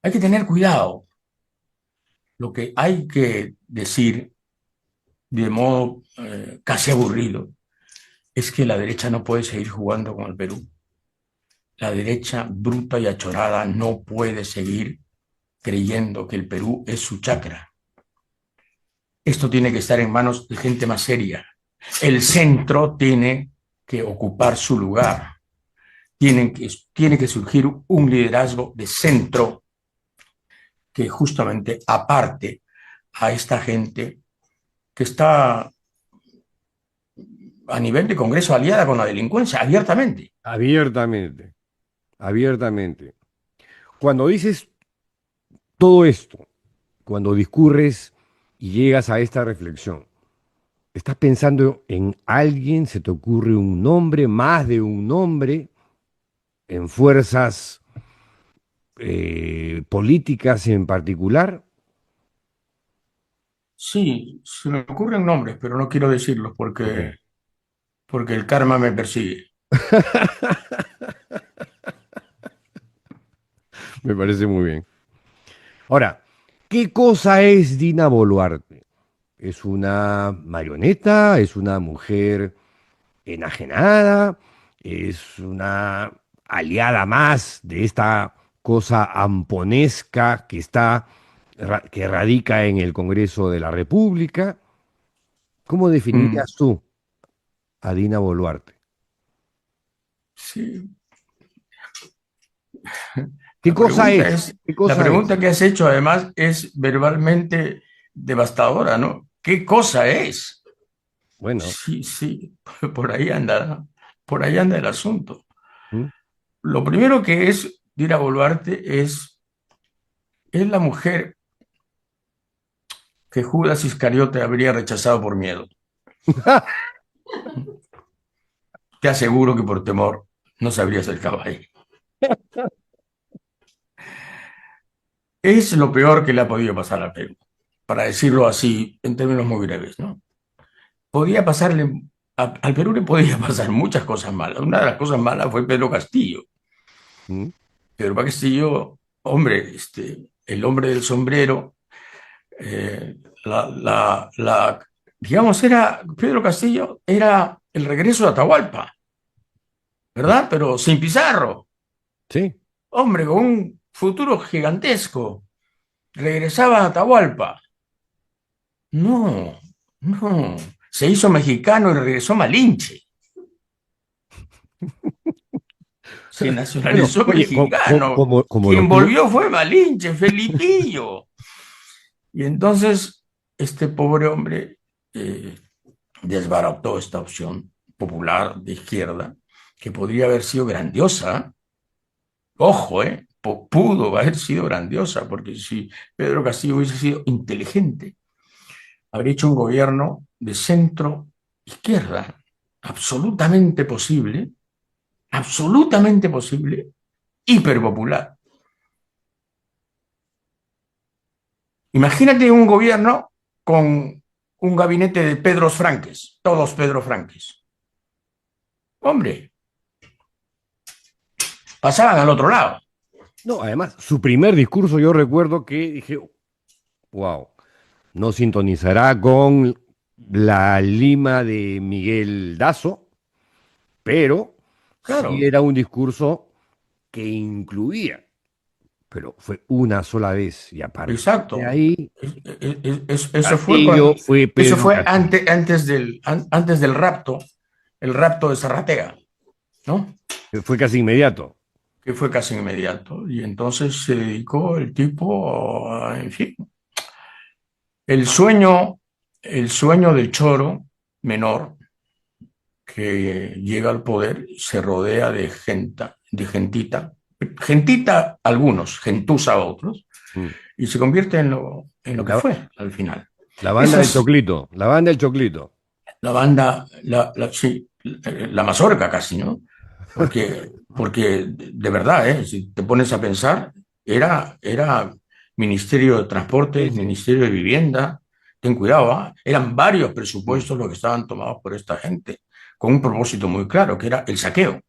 Hay que tener cuidado. Lo que hay que decir de modo casi aburrido es que la derecha no puede seguir jugando con el Perú. La derecha bruta y achorada no puede seguir creyendo que el Perú es su chacra. Esto tiene que estar en manos de gente más seria. El centro tiene que ocupar su lugar. Tiene que surgir un liderazgo de centro que justamente aparte a esta gente que está a nivel de Congreso aliada con la delincuencia, abiertamente. Abiertamente, abiertamente. Cuando dices todo esto, cuando discurres y llegas a esta reflexión, ¿estás pensando en alguien? ¿Se te ocurre un nombre, más de un nombre, en fuerzas políticas en particular? Sí, se me ocurren nombres, pero no quiero decirlos Ok. porque el karma me persigue. Me parece muy bien. Ahora, ¿qué cosa es Dina Boluarte? ¿Es una marioneta? ¿Es una mujer enajenada? ¿Es una aliada más de esta cosa amponesca que que radica en el Congreso de la República? ¿Cómo Mm, definirías tú a Dina Boluarte? sí, ¿Qué cosa es? ¿Qué la cosa es? pregunta que has hecho además es verbalmente devastadora, ¿no? ¿Qué cosa es? Bueno, Sí, sí, por ahí anda el asunto. ¿mm? Lo primero que es Dina Boluarte es la mujer que Judas Iscariote habría rechazado por miedo. Te aseguro que por temor no se habría acercado ahí. Es lo peor que le ha podido pasar a Perú, para decirlo así en términos muy breves, ¿no? Podía pasarle, al Perú le podía pasar muchas cosas malas. Una de las cosas malas fue Pedro Castillo. ¿Mm? Pedro Castillo, hombre, el hombre del sombrero, digamos, Pedro Castillo era el regreso de Atahualpa, ¿verdad? Pero sin Pizarro, Sí. hombre, con un futuro gigantesco. Regresaba a Atahualpa. No, no. Se hizo mexicano y regresó Malinche. Se Bueno, nacionalizó oye, mexicano. como lo Quien tuvo. volvió fue Malinche, Felipillo. Y entonces, este pobre hombre eh, desbarató esta opción popular de izquierda, que podría haber sido grandiosa. Ojo, pudo haber sido grandiosa, porque si Pedro Castillo hubiese sido inteligente, habría hecho un gobierno de centro izquierda, absolutamente posible, hiperpopular. Imagínate un gobierno con un gabinete de Pedros Franques, todos Pedro Franques. Hombre, pasaban al otro lado. No, además, su primer discurso yo recuerdo que dije, wow, no sintonizará con la Lima de Miguel Dazo, pero sí Claro, era un discurso que incluía, pero fue una sola vez y a partir de exacto. ahí Eso fue Castillo cuando, fue eso Pedro fue Castillo. antes del rapto, el rapto de Zarratea, ¿no? Fue casi inmediato. Que fue casi inmediato. Y entonces se dedicó el tipo, en fin, el sueño, el sueño del choro menor que llega al poder se rodea de gentita algunos, gentuza otros, Mm. y se convierte en lo que La, fue al final. la banda Esa del es Choclito, la banda del Choclito. la banda, sí, la mazorca casi, ¿no? Porque de verdad, si te pones a pensar, era Ministerio de Sí, Transportes, sí. Ministerio de Vivienda, ten cuidado, eran varios Mm. presupuestos los que estaban tomados por esta gente, con un propósito muy claro, que era el saqueo,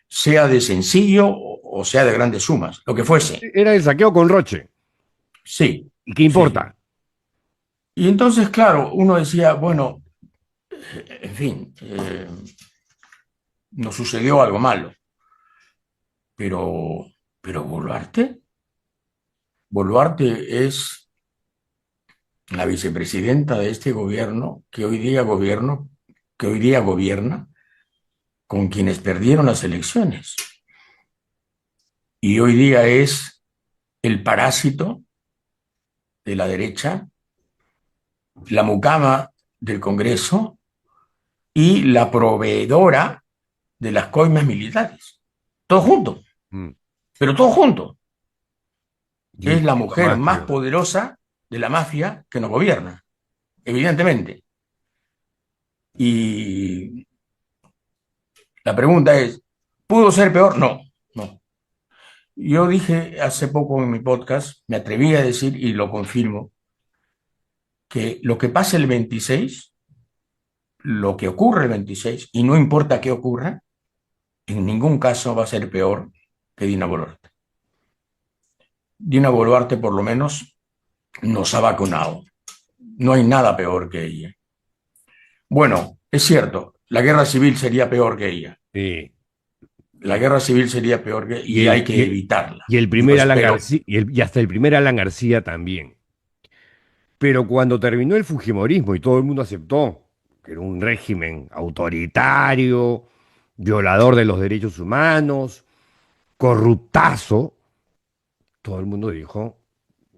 sea de sencillo o sea de grandes sumas, lo que fuese. Era el saqueo con Roche. Sí, ¿Y qué sí. importa? Y entonces, claro, uno decía, bueno, en fin, nos sucedió algo malo, pero, pero Boluarte es la vicepresidenta de este gobierno que hoy día gobierna con quienes perdieron las elecciones. Y hoy día es el parásito de la derecha, la mucama del Congreso y la proveedora de las coimas militares. Todo junto, Mm. pero todo junto. Y Es la qué es lo mujer más más peor. poderosa de la mafia que nos gobierna, evidentemente. Y la pregunta es, ¿pudo ser peor? No, no. Yo dije hace poco en mi podcast, me atreví a decir y lo confirmo, que lo que pasa el 26, lo que ocurre el 26, y no importa qué ocurra, en ningún caso va a ser peor que Dina Boluarte. Dina Boluarte por lo menos nos ha vacunado. No hay nada peor que ella. Bueno, es cierto, la guerra civil sería peor que ella. Sí. La guerra civil sería peor que Y y hay el, que y el, evitarla. y el Yo primer Alan espero. García, y hasta el primer Alan García también. Pero cuando terminó el Fujimorismo y todo el mundo aceptó que era un régimen autoritario, violador de los derechos humanos, corruptazo, todo el mundo dijo,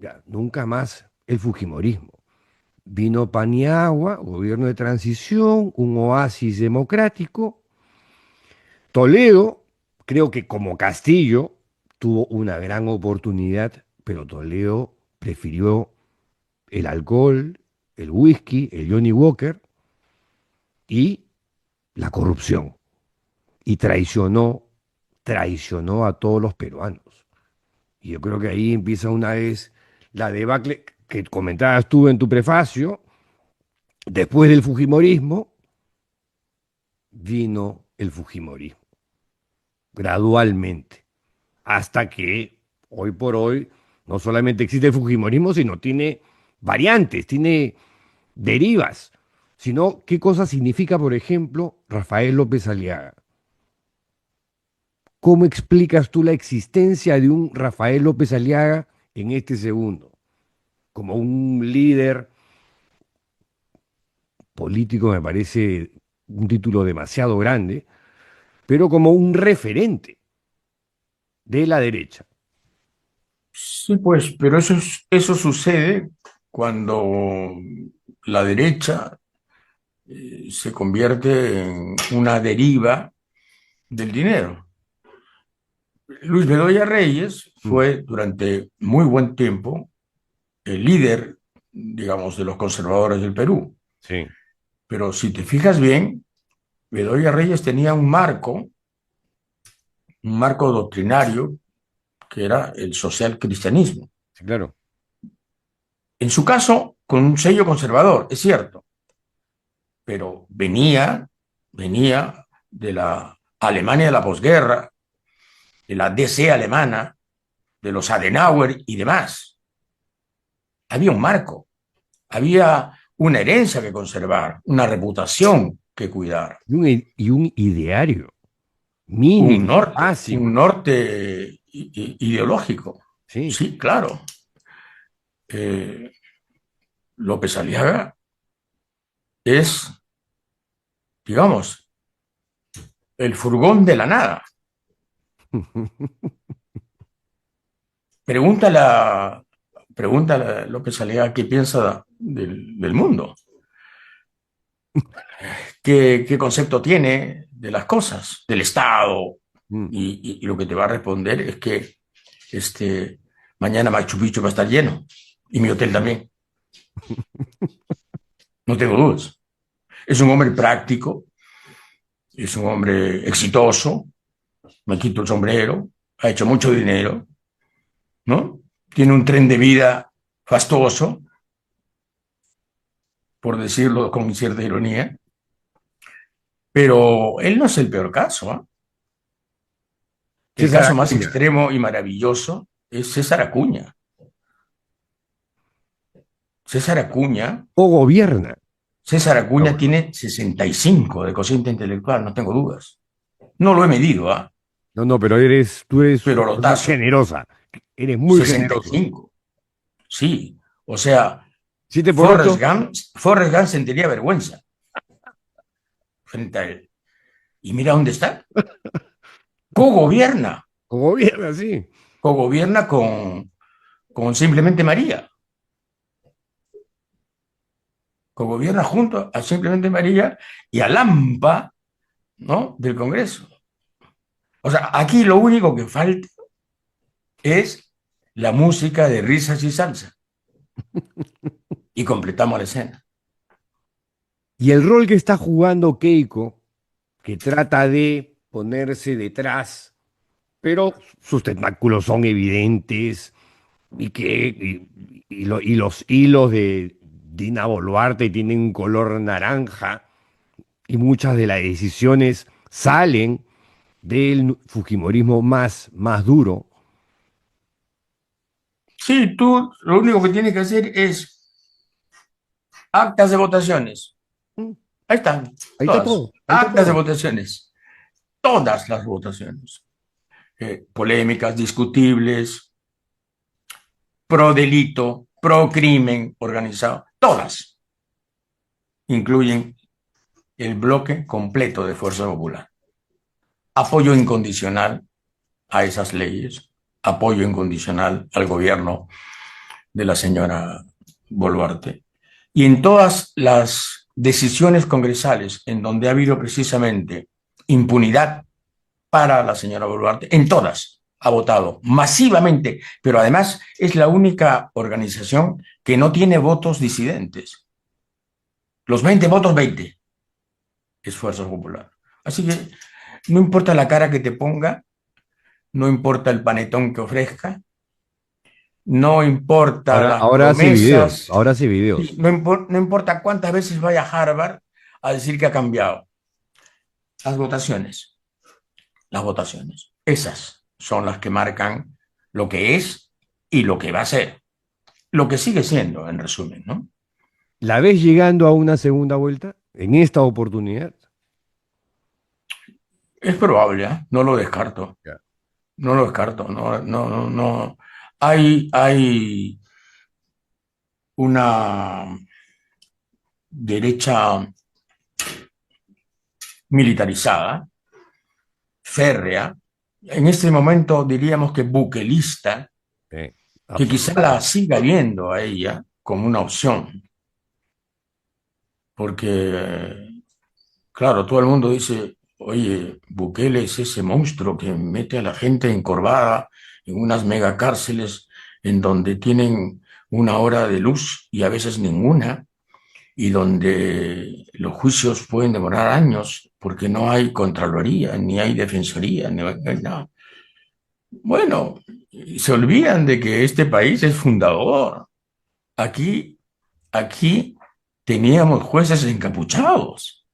ya, nunca más el Fujimorismo. Vino Paniagua, gobierno de transición, un oasis democrático. Toledo, creo que como Castillo, tuvo una gran oportunidad, pero Toledo prefirió el alcohol, el whisky, el Johnny Walker y la corrupción. Y traicionó a todos los peruanos. Y yo creo que ahí empieza una vez la debacle que comentabas tú en tu prefacio. Después del Fujimorismo, vino el Fujimorismo, gradualmente, hasta que hoy por hoy no solamente existe el Fujimorismo, sino tiene variantes, tiene derivas, sino qué cosa significa, por ejemplo, Rafael López Aliaga. ¿Cómo explicas tú la existencia de un Rafael López Aliaga en este segundo? Como un líder político me parece un título demasiado grande, pero como un referente de la derecha. Sí, pues, pero eso sucede cuando la derecha se convierte en una deriva del dinero. Luis Bedoya Reyes Mm, fue durante muy buen tiempo el líder, digamos, de los conservadores del Perú. sí, Pero si te fijas bien, Bedoya Reyes tenía un marco doctrinario que era el social cristianismo. sí, claro. En su caso, con un sello conservador, es cierto, pero venía de la Alemania de la posguerra, de la DC alemana, de los Adenauer y demás. Había un marco, había una herencia que conservar, una reputación que cuidar, Y un ideario mínimo, un básico. norte ideológico. Sí. Sí, claro. Eh, López Aliaga es, digamos, el furgón de la nada. Pregúntale a, pregúntale a López Aliaga qué piensa del mundo, qué concepto tiene de las cosas, del Estado. Mm. Y lo que te va a responder es que mañana Machu Picchu va a estar lleno y mi hotel también. No tengo dudas. Es un hombre práctico, es un hombre exitoso, me quito el sombrero, ha hecho mucho dinero, ¿no? Tiene un tren de vida fastuoso, por decirlo con cierta ironía, pero él no es el peor caso, ¿eh? El César caso más Acuña, extremo y maravilloso es César Acuña. César Acuña, cogobierna. César Acuña tiene 65 de cociente intelectual, no tengo dudas. No lo he medido, ¿ah? No, no, pero tú eres Pero una lo persona tazo. generosa. Eres muy generoso. 65, sí. O sea, 7 por 8, Forrest Gump sentiría vergüenza frente a él. Y mira dónde está. Cogobierna. cogobierna, sí. Cogobierna con Simplemente María. Cogobierna junto a Simplemente María y a Lampa, ¿no? Del Congreso. O sea, aquí lo único que falta es la música de risas y salsa. Y completamos la escena. Y el rol que está jugando Keiko, que trata de ponerse detrás, pero sus tentáculos son evidentes y los hilos de Dina Boluarte tienen un color naranja y muchas de las decisiones salen del fujimorismo más duro. Sí, tú lo único que tienes que hacer es actas de votaciones. Mm, Ahí están, Ahí está todas. todo, ahí está Actas de todo. votaciones. Todas las votaciones. Polémicas, discutibles, pro delito, pro crimen organizado. Todas incluyen el bloque completo de Fuerza Popular. Apoyo incondicional a esas leyes. Apoyo incondicional al gobierno de la señora Boluarte. Y en todas las decisiones congresales en donde ha habido precisamente impunidad para la señora Boluarte, en todas ha votado masivamente, pero además es la única organización que no tiene votos disidentes. Los 20 votos, 20 es Fuerza Popular. Así que no importa la cara que te ponga, no importa el panetón que ofrezca, no importa las Ahora hace videos, promesas, ahora hace sí, videos. no importa cuántas veces vaya a Harvard a decir que ha cambiado. Las votaciones, las votaciones, esas son las que marcan lo que es y lo que va a ser, lo que sigue siendo, en resumen, ¿no? ¿La ves llegando a una segunda vuelta en esta oportunidad? Es probable, ¿eh? No lo descarto, Ya. no lo descarto, no, no, no, no. Hay una derecha militarizada, férrea, en este momento diríamos que buquelista, Sí, que quizá la absolutamente. siga viendo a ella como una opción, porque, claro, todo el mundo dice, oye, Bukele es ese monstruo que mete a la gente encorvada en unas megacárceles en donde tienen una hora de luz y a veces ninguna, y donde los juicios pueden demorar años porque no hay contraloría, ni hay defensoría, ni hay nada. Bueno, se olvidan de que este país es fundador. Aquí, aquí teníamos jueces encapuchados.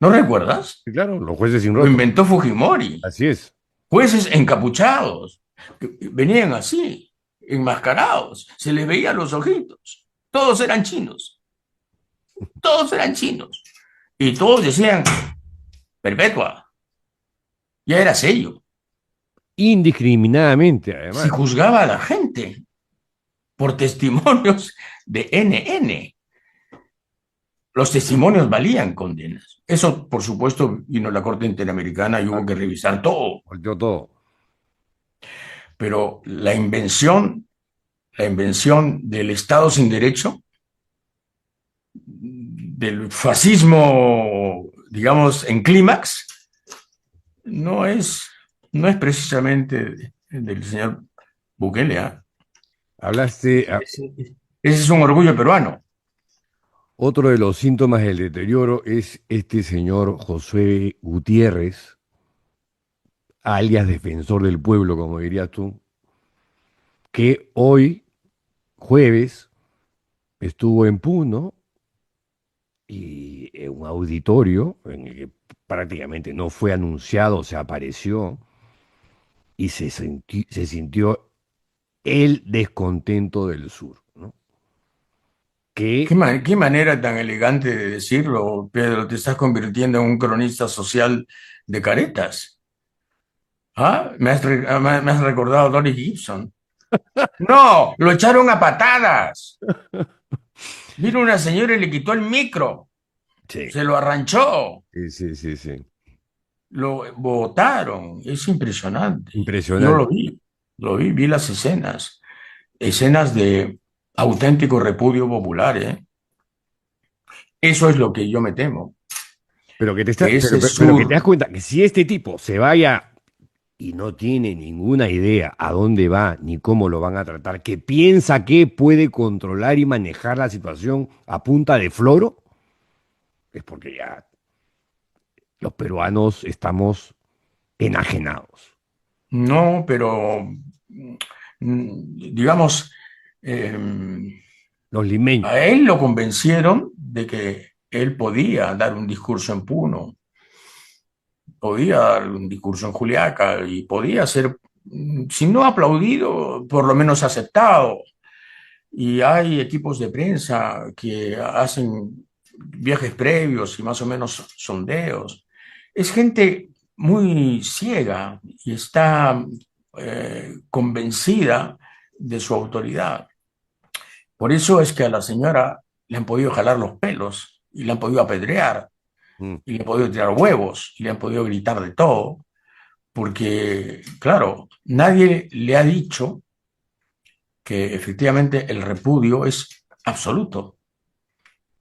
¿No recuerdas? Sí, claro, los jueces sin Lo rostro. inventó Fujimori. Así es. Jueces encapuchados. Que venían así, enmascarados. Se les veían los ojitos. Todos eran chinos. Todos eran chinos. Y todos decían, perpetua. Ya era sello. Indiscriminadamente, Se además. juzgaba a la gente por testimonios de NN. Los testimonios valían condenas. Eso, por supuesto, vino la Corte Interamericana y hubo que revisar todo. Volteó todo. Pero la invención del Estado sin derecho, del fascismo, digamos, en clímax, no es, no es precisamente del señor Bukele, ¿ah? Hablaste, Ese es un orgullo peruano. otro de los síntomas del deterioro es este señor Josué Gutiérrez, alias defensor del pueblo, como dirías tú, que hoy, jueves, estuvo en Puno y en un auditorio en el que prácticamente no fue anunciado, se apareció, y se sintió el descontento del sur, ¿no? ¿Qué, Que, qué manera tan elegante de decirlo, Pedro? Te estás convirtiendo en un cronista social de caretas. ¿Ah? Me has recordado a Doris Gibson. No, lo echaron a patadas. Vino una señora y le quitó el micro, sí, se lo arranchó, sí, sí, sí, sí. lo botaron. Es impresionante. Yo Impresionante. vi las escenas, escenas de auténtico repudio popular, ¿eh? Eso es lo que yo me temo, Pero que te que ese pero que te sur, das cuenta que si este tipo se vaya y no tiene ninguna idea a dónde va ni cómo lo van a tratar, que piensa que puede controlar y manejar la situación a punta de floro, es porque ya los peruanos estamos enajenados. no, pero digamos, eh, Los limeños. a él lo convencieron de que él podía dar un discurso en Puno, podía dar un discurso en Juliaca y podía ser, si no aplaudido, por lo menos aceptado. Y hay equipos de prensa que hacen viajes previos y más o menos sondeos. Es gente muy ciega y está convencida de su autoridad. Por eso es que a la señora le han podido jalar los pelos y le han podido apedrear Mm. y le han podido tirar huevos y le han podido gritar de todo, porque, claro, nadie le ha dicho que efectivamente el repudio es absoluto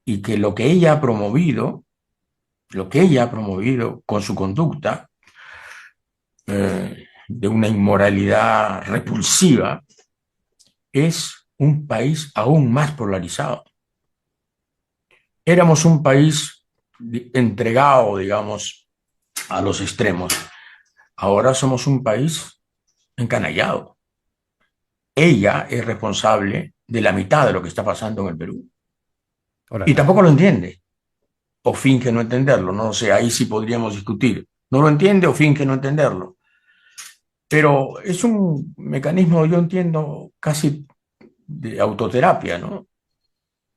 y que lo que ella ha promovido, lo que ella ha promovido con su conducta de una inmoralidad repulsiva, es un país aún más polarizado. Éramos un país entregado, digamos, a los extremos. Ahora somos un país encanallado. Ella es responsable de la mitad de lo que está pasando en el Perú. Ahora, Y tampoco lo entiende, o finge no entenderlo. No lo sé, ahí sí podríamos discutir. No lo entiende o finge no entenderlo. Pero es un mecanismo, yo entiendo, casi de autoterapia, ¿no?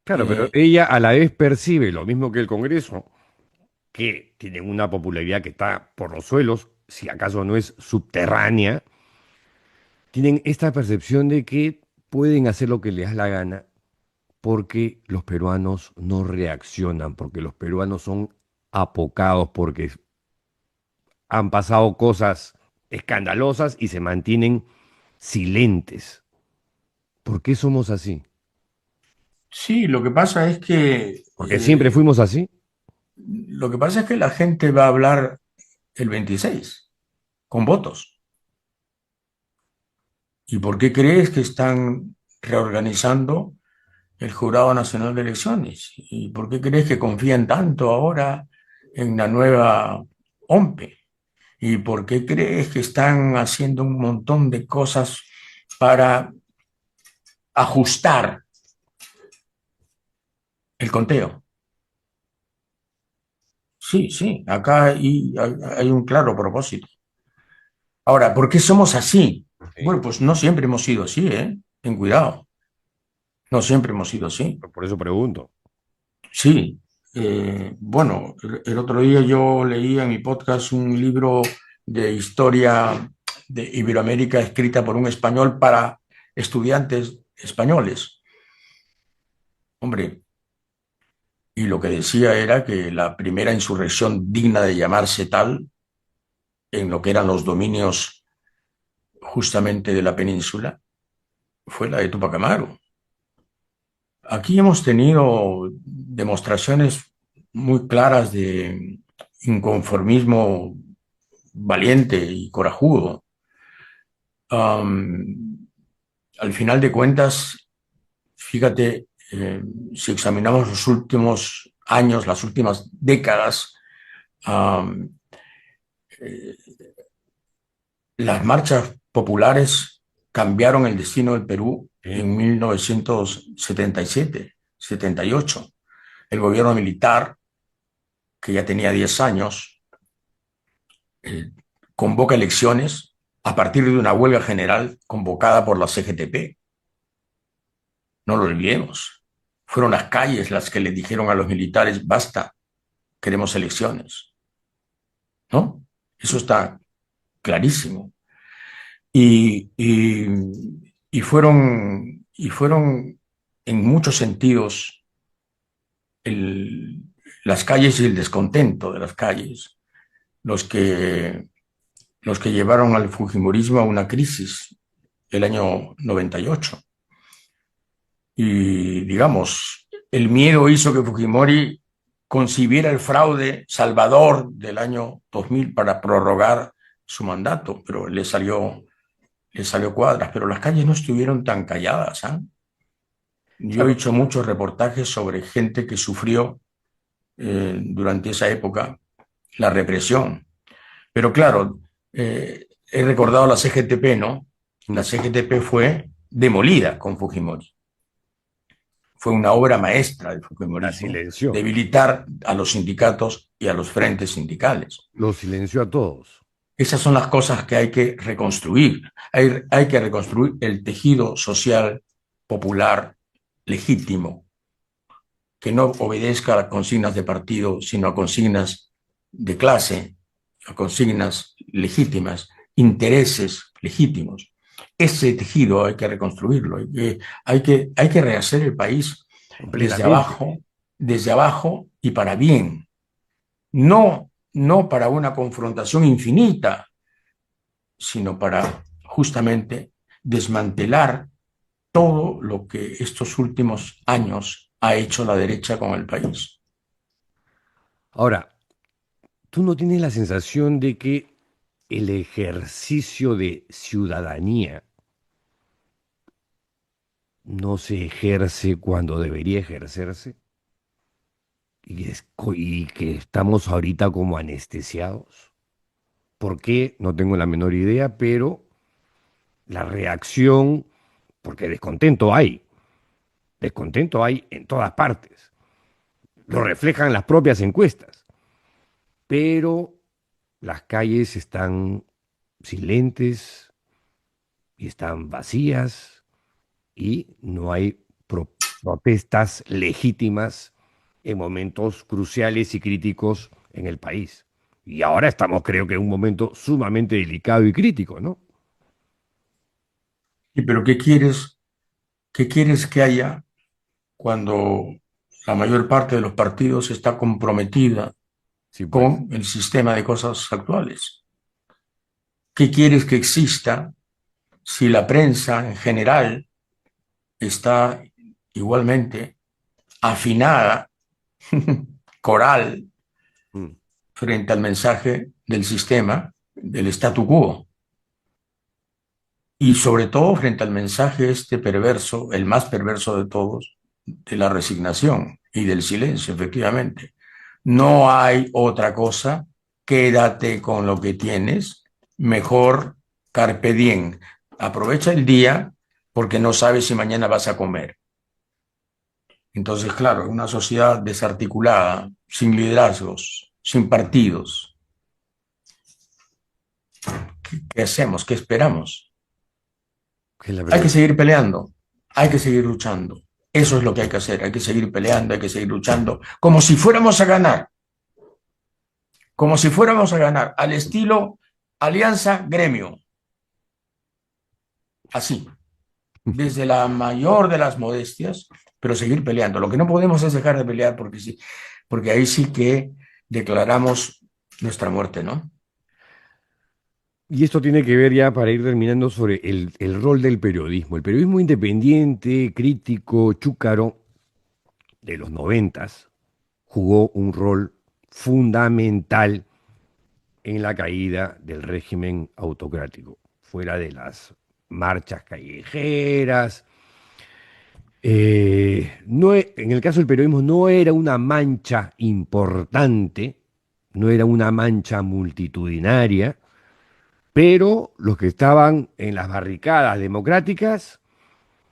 claro, pero Eh, ella a la vez percibe lo mismo que el Congreso, que tienen una popularidad que está por los suelos, si acaso no es subterránea, tienen esta percepción de que pueden hacer lo que les da la gana porque los peruanos no reaccionan, porque los peruanos son apocados, porque han pasado cosas escandalosas y se mantienen silentes. ¿Por qué somos así? sí, lo que pasa es que Porque siempre fuimos así. la gente va a hablar el 26 con votos. ¿Y por qué crees que están reorganizando el Jurado Nacional de Elecciones? ¿Y por qué crees que confían tanto ahora en la nueva OMPE? ¿Y por qué crees que están haciendo un montón de cosas para ajustar el conteo? Sí, sí, acá hay un claro propósito. Ahora, ¿por qué somos así? Sí. Bueno, pues no siempre hemos sido así, ¿eh? Ten cuidado, no siempre hemos sido así. Por eso pregunto. Sí, bueno, el otro día yo leí en mi podcast un libro de historia de Iberoamérica escrita por un español para estudiantes españoles. Hombre, y lo que decía era que la primera insurrección digna de llamarse tal, en lo que eran los dominios justamente de la península, fue la de Tupac Amaru. Aquí hemos tenido demostraciones muy claras de inconformismo valiente y corajudo. Am, Al final de cuentas, fíjate, si examinamos los últimos años, las últimas décadas, am, eh, las marchas populares cambiaron el destino del Perú Sí. en 1977, 78. El gobierno militar, que ya tenía 10 años, eh, convoca elecciones a partir de una huelga general convocada por la CGTP. No lo olvidemos. Fueron las calles las que le dijeron a los militares, basta, queremos elecciones, ¿no? Eso está clarísimo. Y, y, y fueron en muchos sentidos el, las calles y el descontento de las calles los que, los que llevaron al fujimorismo a una crisis el año 98. Y digamos, el miedo hizo que Fujimori concibiera el fraude salvador del año 2000 para prorrogar su mandato, pero le salió cuadras, pero las calles no estuvieron tan calladas, ¿eh? Yo he Claro, hecho muchos reportajes sobre gente que sufrió durante esa época la represión. Pero claro, he recordado la CGTP, ¿no? La mm, CGTP fue demolida con Fujimori. Fue una obra maestra del la fujimorismo, silenció, debilitar a los sindicatos y a los frentes sindicales. lo silenció a todos. Esas son las cosas que hay que reconstruir. Hay que reconstruir el tejido social popular legítimo, que no obedezca a consignas de partido, sino a consignas de clase, a consignas legítimas, intereses legítimos. Ese tejido hay que reconstruirlo, hay que rehacer el país Completamente. desde abajo y para bien, no, no para una confrontación infinita, sino para justamente desmantelar todo lo que estos últimos años ha hecho la derecha con el país. Ahora, ¿tú no tienes la sensación de que el ejercicio de ciudadanía no se ejerce cuando debería ejercerse? Y que estamos ahorita como anestesiados. ¿Por qué? No tengo la menor idea, pero la reacción, porque descontento hay en todas partes. Lo reflejan las propias encuestas, pero las calles están silentes y están vacías y no hay protestas legítimas en momentos cruciales y críticos en el país. Y ahora estamos, creo que, en un momento sumamente delicado y crítico, ¿no? ¿Y pero qué quieres que haya cuando la mayor parte de los partidos está comprometida Sí, pues. con el sistema de cosas actuales? ¿Qué quieres que exista si la prensa en general está igualmente afinada, coral, Mm. frente al mensaje del sistema, del statu quo? Y sobre todo frente al mensaje este perverso, el más perverso de todos, de la resignación y del silencio, efectivamente. No hay otra cosa, quédate con lo que tienes, mejor carpe diem. Aprovecha el día porque no sabes si mañana vas a comer. Entonces, claro, una sociedad desarticulada, sin liderazgos, sin partidos, ¿qué hacemos? ¿Qué esperamos? Que la Hay que pregunta. seguir peleando, hay que seguir luchando. Eso es lo que hay que hacer, hay que seguir peleando, hay que seguir luchando, como si fuéramos a ganar, como si fuéramos a ganar, al estilo Alianza Gremio, así, desde la mayor de las modestias, pero seguir peleando. Lo que no podemos es dejar de pelear porque sí, porque ahí sí que declaramos nuestra muerte, ¿no? Y esto tiene que ver ya para ir terminando sobre el rol del periodismo. El periodismo independiente, crítico, chúcaro de los noventas jugó un rol fundamental en la caída del régimen autocrático, fuera de las marchas callejeras. En el caso del periodismo no era una mancha importante, no era una mancha multitudinaria, pero los que estaban en las barricadas democráticas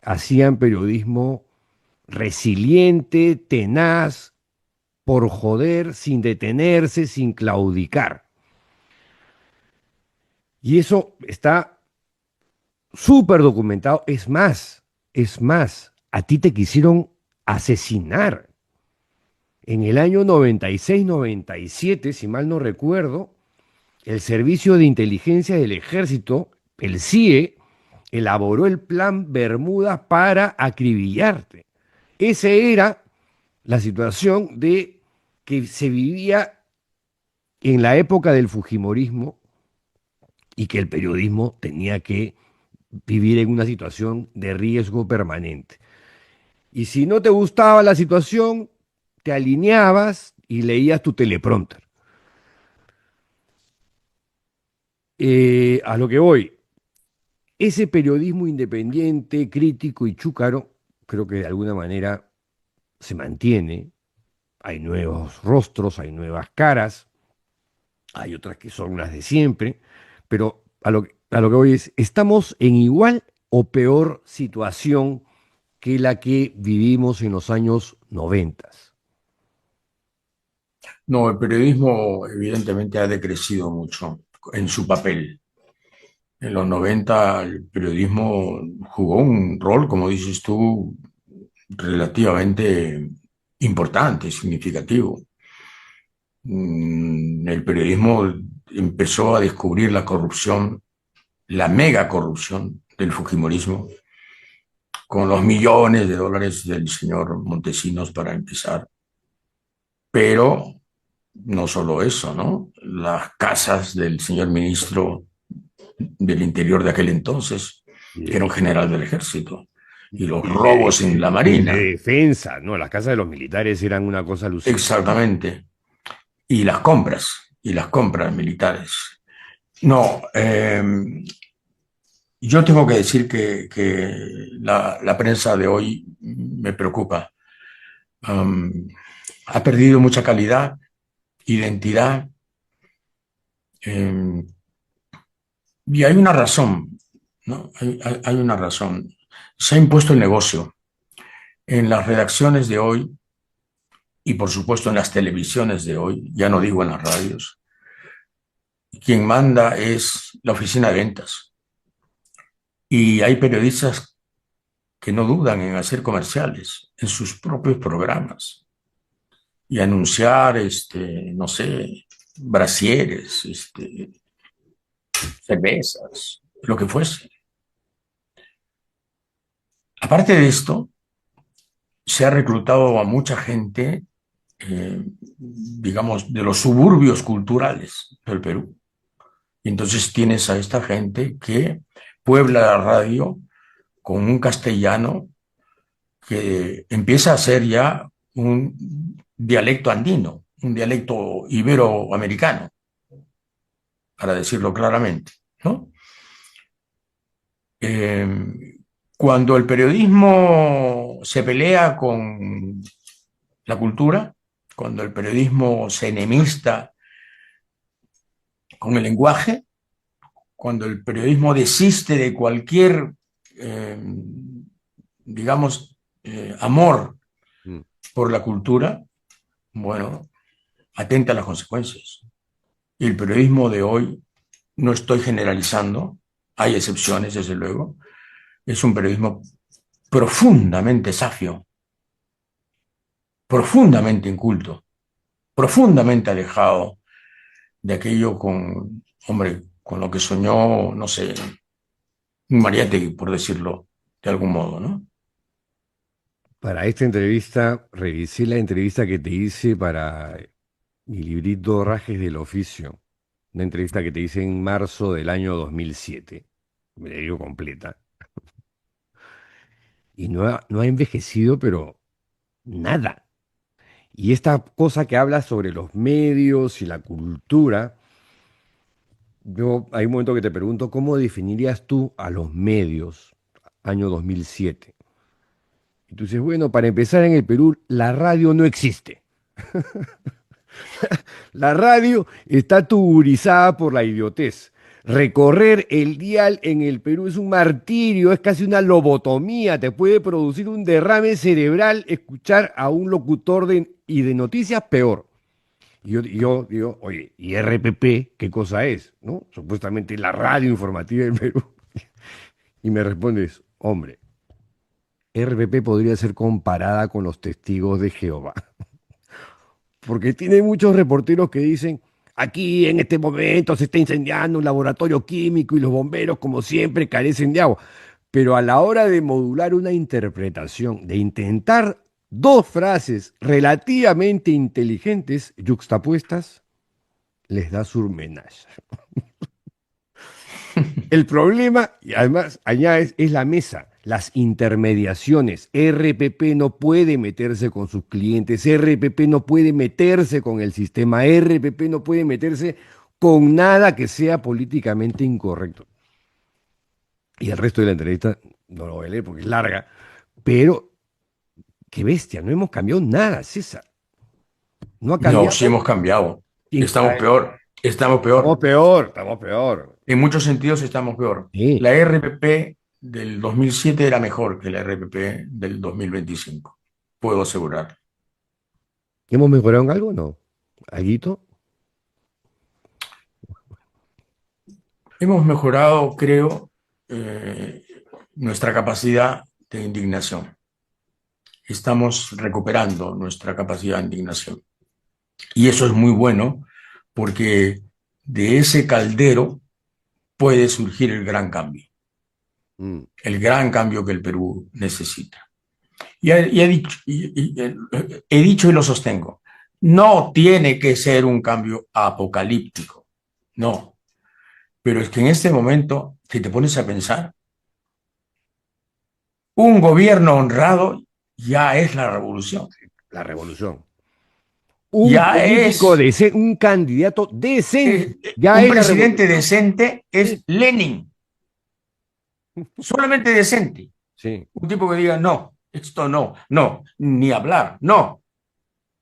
hacían periodismo resiliente, tenaz, por joder, sin detenerse, sin claudicar. Y eso está súper documentado. Es más, a ti te quisieron asesinar. En el año 96-97, si mal no recuerdo, el Servicio de Inteligencia del Ejército, el CIE, elaboró el plan Bermuda para acribillarte. Esa era la situación de que se vivía en la época del Fujimorismo y que el periodismo tenía que vivir en una situación de riesgo permanente. Y si no te gustaba la situación, te alineabas y leías tu teleprompter. A lo que voy, ese periodismo independiente, crítico y chúcaro, creo que de alguna manera se mantiene. Hay nuevos rostros, hay nuevas caras, hay otras que son las de siempre, pero a lo que voy es, ¿estamos en igual o peor situación que la que vivimos en los años 90? No, el periodismo evidentemente ha decrecido mucho en su papel. En los 90 el periodismo jugó un rol, como dices tú, relativamente importante, significativo. El periodismo empezó a descubrir la corrupción, la mega corrupción del Fujimorismo, con los millones de dólares del señor Montesinos para empezar. Pero no solo eso, ¿no? Las casas del señor ministro del Interior de aquel entonces, que era un general del ejército, y los Y de, robos en la y de marina, defensa, ¿no? Las casas de los militares eran una cosa alucinante. exactamente, y las compras militares. No, yo tengo que decir que la prensa de hoy me preocupa. Um, ha perdido mucha calidad, identidad, eh, y hay una razón, ¿no? Hay una razón. Se ha impuesto el negocio en las redacciones de hoy y por supuesto en las televisiones de hoy, ya no digo en las radios. Quien manda es la oficina de ventas. Y hay periodistas que no dudan en hacer comerciales en sus propios programas y anunciar, no sé, brasieres, cervezas, lo que fuese. Aparte de esto, se ha reclutado a mucha gente, digamos, de los suburbios culturales del Perú. Y entonces tienes a esta gente que puebla la radio con un castellano que empieza a ser ya un dialecto andino, un dialecto iberoamericano, para decirlo claramente, ¿no? Eh, cuando el periodismo se pelea con la cultura, cuando el periodismo se enemista con el lenguaje, cuando el periodismo desiste de cualquier, eh, digamos, amor Mm. por la cultura, bueno, atenta a las consecuencias. Y el periodismo de hoy, no estoy generalizando, hay excepciones, desde luego, es un periodismo profundamente safio, profundamente inculto, profundamente alejado de aquello con, hombre, con lo que soñó, no sé, un Mariátegui, por decirlo de algún modo, ¿no? Para esta entrevista, revisé la entrevista que te hice para mi librito Rajes del Oficio, una entrevista que te hice en marzo del año 2007. Me la digo completa. Y no ha envejecido, pero nada. Y esta cosa que habla sobre los medios y la cultura, yo hay un momento que te pregunto, ¿cómo definirías tú a los medios año 2007? Y tú dices, bueno, para empezar en el Perú, la radio no existe. La radio está tuburizada por la idiotez. Recorrer el dial en el Perú es un martirio, es casi una lobotomía, te puede producir un derrame cerebral escuchar a un locutor y de noticias peor. Yo digo, oye, ¿y RPP qué cosa es? ¿No? Supuestamente la radio informativa del Perú. Y me respondes, hombre, RPP podría ser comparada con los testigos de Jehová. Porque tiene muchos reporteros que dicen, aquí en este momento se está incendiando un laboratorio químico y los bomberos, como siempre, carecen de agua. Pero a la hora de modular una interpretación, de intentar dos frases relativamente inteligentes yuxtapuestas, les da surmenage. El problema, y además añades, es la mesa, las intermediaciones. RPP no puede meterse con sus clientes, RPP no puede meterse con el sistema, RPP no puede meterse con nada que sea políticamente incorrecto. Y el resto de la entrevista no lo voy a leer porque es larga, pero qué bestia, no hemos cambiado nada, César. No ha No, sí cambiado. hemos cambiado. ¿Quién- Estamos peor, estamos Estamos peor. peor, estamos peor. En muchos sentidos estamos peor. Sí. La RPP del 2007 era mejor que la RPP del 2025, puedo asegurar. ¿Hemos mejorado en algo? No. ¿Alguito? Hemos mejorado, creo, eh, nuestra capacidad de indignación. Estamos recuperando nuestra capacidad de indignación. Y eso es muy bueno porque de ese caldero puede surgir Mm. el gran cambio que el Perú necesita. He dicho y lo sostengo, no tiene que ser un cambio apocalíptico, no, pero es que en este momento, si te pones a pensar, un gobierno honrado ya es la revolución, La revolución. Un ya político es, decente, un candidato decente, ya un es la presidente revolución. decente Sí, es Lenin, solamente decente. sí, Un tipo que diga, no, esto no, no, ni hablar, no,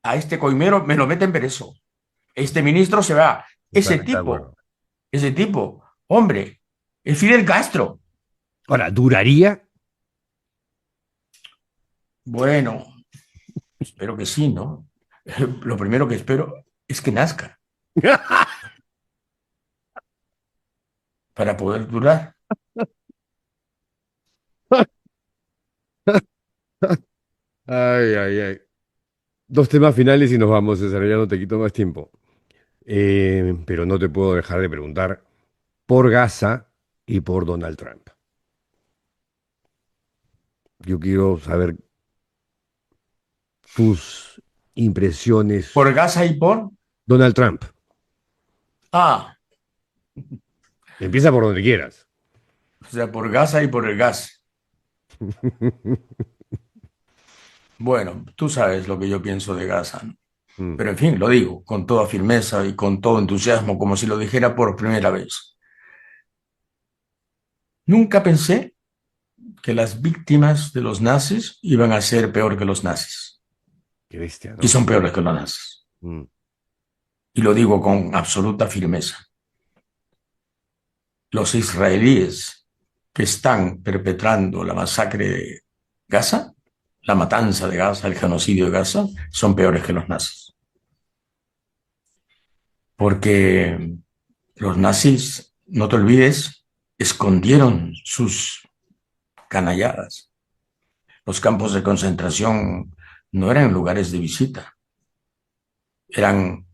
a este coimero me lo meten preso, este ministro se va, totalmente de acuerdo. ese tipo, hombre, es Fidel Castro. Ahora, ¿duraría? Bueno, espero que sí, ¿no? Lo primero que espero es que nazca para poder durar. Ay, ay, ay. Dos temas finales y nos vamos, César, ya no te quito más tiempo. Pero no te puedo dejar de preguntar por Gaza y por Donald Trump. Yo quiero saber tus impresiones. Por Gaza y por... Donald Trump, Ah, empieza por donde quieras. o sea, por Gaza y por el gas. Bueno, tú sabes lo que yo pienso de Gaza, ¿no? Mm. Pero en fin, lo digo con toda firmeza y con todo entusiasmo, como si lo dijera por primera vez. Nunca pensé que las víctimas de los nazis iban a ser peor que los nazis. Qué bestia, Y ¿no? son peores que los nazis. Mm. Y lo digo con absoluta firmeza. Los israelíes que están perpetrando la masacre de Gaza, la matanza de Gaza, el genocidio de Gaza, son peores que los nazis. Porque los nazis, no te olvides, escondieron sus canalladas. Los campos de concentración no eran lugares de visita, eran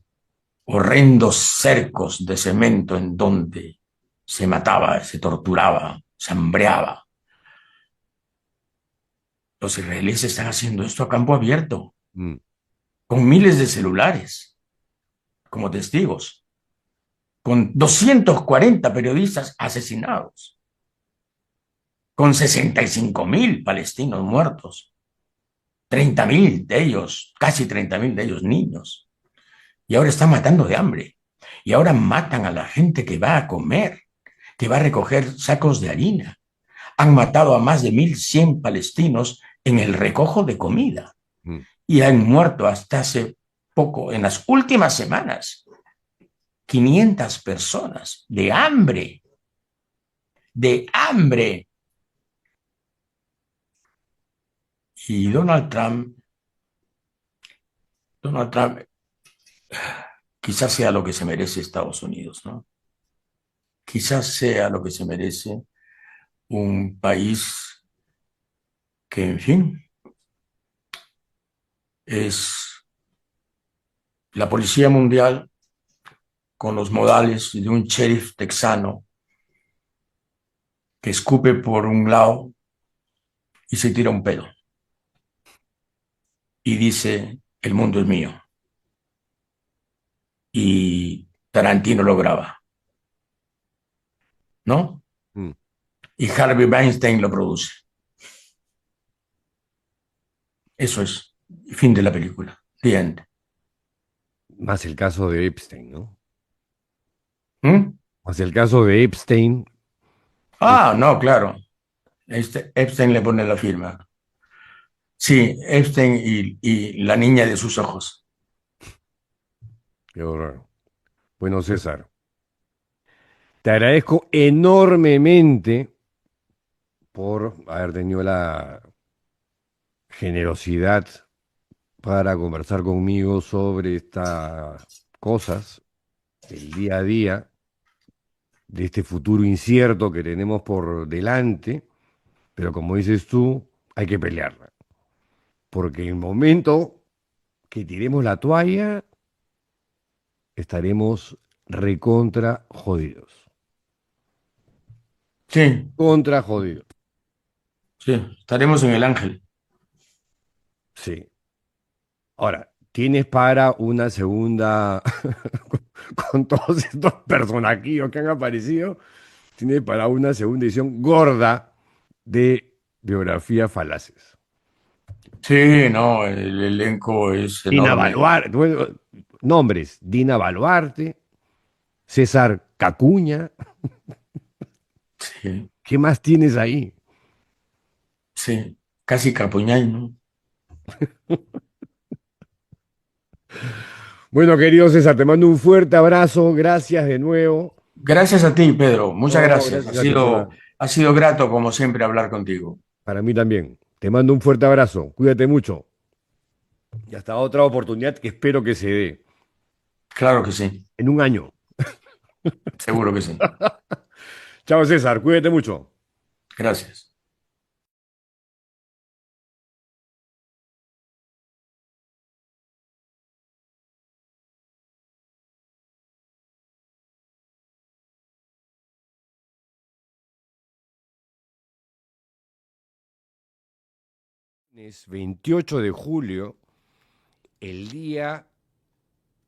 horrendos cercos de cemento en donde se mataba, se torturaba, se hambreaba. Los israelíes están haciendo esto a campo abierto, Mm. con miles de celulares como testigos, con 240 periodistas asesinados, con 65.000 palestinos muertos, 30.000 de ellos, casi 30.000 de ellos niños. Y ahora están matando de hambre. Y ahora matan a la gente que va a comer, que va a recoger sacos de harina. Han matado a más de 1.100 palestinos en el recojo de comida Mm. y han muerto hasta hace poco, en las últimas semanas, 500 personas de hambre, de hambre. Y Donald Trump quizás sea lo que se merece Estados Unidos, ¿no? Quizás sea lo que se merece un país que, en fin, es la policía mundial con los modales de un sheriff texano que escupe por un lado y se tira un pedo y dice, el mundo es mío. Y Tarantino lo graba, ¿no? Mm. Y Harvey Weinstein lo produce. Eso es. Fin de la película. The end. Más el caso de Epstein, ¿no? ¿Mm? Más el caso de Epstein. Ah, no, claro. Epstein le pone la firma. Sí, Epstein y la niña de sus ojos. Qué horror. Bueno, César, te agradezco enormemente por haber tenido la generosidad para conversar conmigo sobre estas cosas del día a día, de este futuro incierto que tenemos por delante, pero como dices tú, hay que pelearla, porque en el momento que tiremos la toalla, estaremos recontra jodidos. Sí, Contra jodidos. sí, estaremos en el Ángel. Sí. Ahora, tienes para una segunda, con todos estos personajillos que han aparecido, tienes para una segunda edición gorda de biografías falaces. Sí, no, el elenco es Dina enorme. Baluarte, bueno, nombres, Dina Baluarte, César Cacuña, Sí, ¿qué más tienes ahí? sí, casi Carpuñay, ¿no? Bueno, querido César, te mando un fuerte abrazo, gracias de nuevo. Gracias a ti, Pedro. Muchas No, gracias. gracias a ti Ha sido grato, como siempre, hablar contigo. para mí también. Te mando un fuerte abrazo, cuídate mucho y hasta otra oportunidad que espero que se dé Claro que sí, en un año. seguro que sí. Chao César, cuídate mucho. Gracias. 28 de julio, el día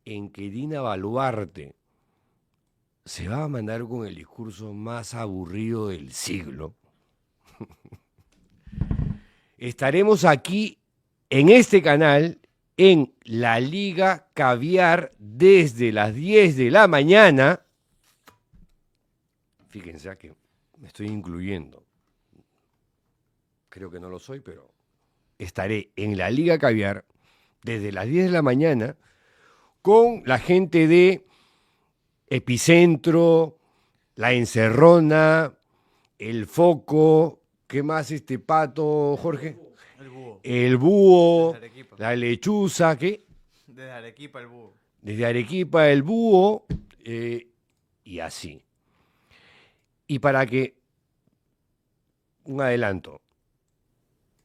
en que Dina Baluarte se va a mandar con el discurso más aburrido del siglo. Estaremos aquí en este canal en la Liga Caviar desde las 10 de la mañana. Fíjense que me estoy incluyendo. Creo que no lo soy, pero estaré en la Liga Caviar desde las 10 de la mañana con la gente de Epicentro, La Encerrona, El Foco, ¿qué más este pato, Jorge? El búho. El Búho, Desde Arequipa. la Lechuza, ¿qué? Desde Arequipa el búho. Desde Arequipa, El Búho, y así. Y para que, un adelanto,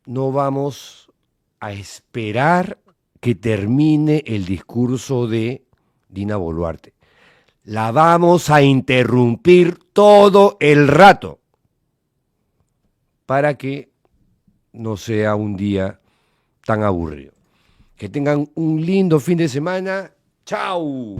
no vamos a esperar que termine el discurso de Dina Boluarte. La vamos a interrumpir todo el rato para que no sea un día tan aburrido. Que tengan un lindo fin de semana. ¡Chao!